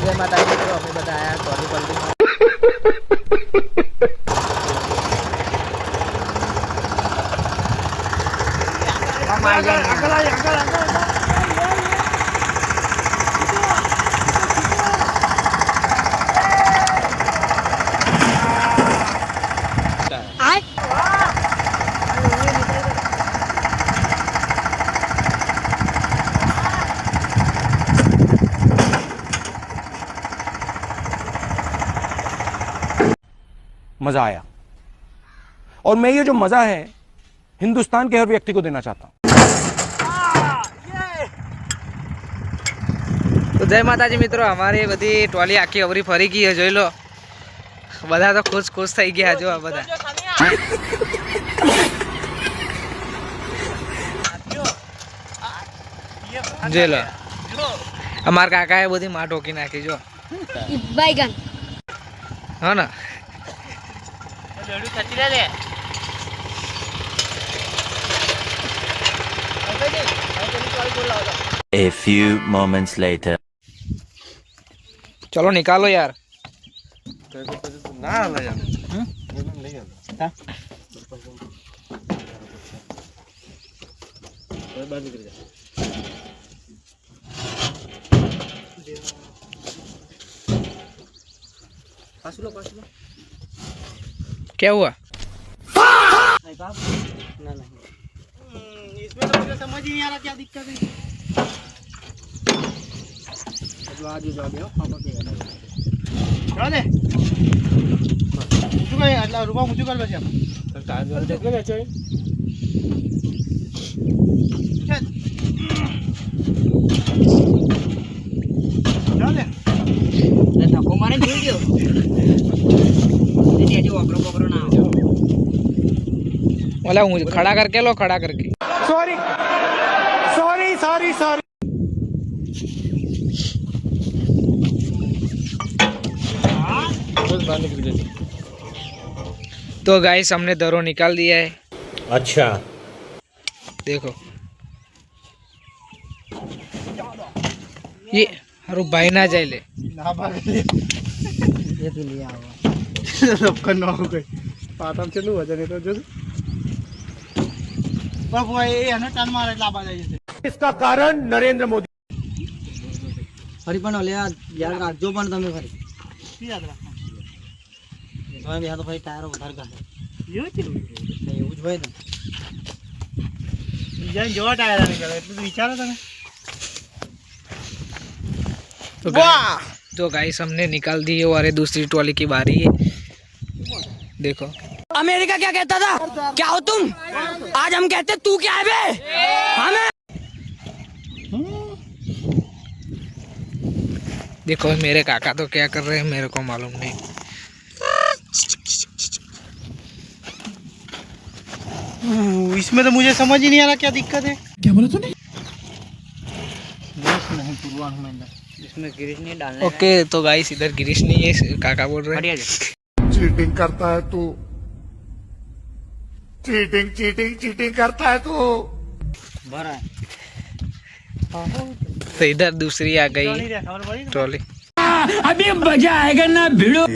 जय माता दी મિત્રો અમે બધા આયા ટોલી પલ્ટી मजा आया और मैं ये जो मजा है हिंदुस्तान के हर व्यक्ति को देना चाहता हूं। तो जय माताजी मित्रों हमारी बधी टोली आखी अवरी फरी गई है જોઈ લો બધા તો ખુશ ખુશ થઈ ગયા જો આ બધા જોઈ લો અમાર કાકાએ બધી માં ઠોકી નાખી જો बैगन હા ને A few moments later. चलो निकालो यार क्या हुआ इसमें तो मुझे समझ ही नहीं आ रहा क्या दिक्कत है। आज जा दे पापा के चला दे मुझे आटला रुपा मुझे कर बस यार टायर देख ले चाहिए चला दे ले धक्को मारे गिर गयो ये जो वापरो वापरो ना वाला मुझे खड़ा करके लो खड़ा करके सॉरी सॉरी सॉरी सॉरी तो गाइस हमने दरो निकाल दिया है। अच्छा देखो ये अरे भाई ना जाए ले ना भाग ले ये तो ले आओ सब करना हो गई पातम से नु वजन है तो जो पर वो ये है ना टन मारे लाबा जाए इसका कारण नरेंद्र मोदी ફરી પણ ઓલે યાદ રાખજો પણ તમે ફરી યાદ રાખો તમે બે તો ફરી ટાયર વધારે ગાડે એવું છે એવું જ હોય ને બીજા જોવા ટાયર નીકળે એટલું વિચારો તમે तो गाइस हमने निकाल दी है और ये दूसरी ट्रॉली की बारी है। देखो अमेरिका क्या कहता था क्या हो तुम आज हम कहते तू क्या है बे हमें देखो मेरे काका तो क्या कर रहे हैं मेरे को मालूम नहीं। इसमें तो मुझे समझ ही नहीं आ रहा क्या दिक्कत है। क्या बोला तूने नहीं पूर्वानुमान इसमें गिरीश नहीं डालना ओके तो गाइस इधर गिरीश नहीं है काका बोल रहे हैं। चीटिंग करता है तू चीटिंग चीटिंग चीटिंग करता है तू भरा है तो इधर दूसरी आ गई ट्रॉली। अभी मजा आएगा ना भिड़ो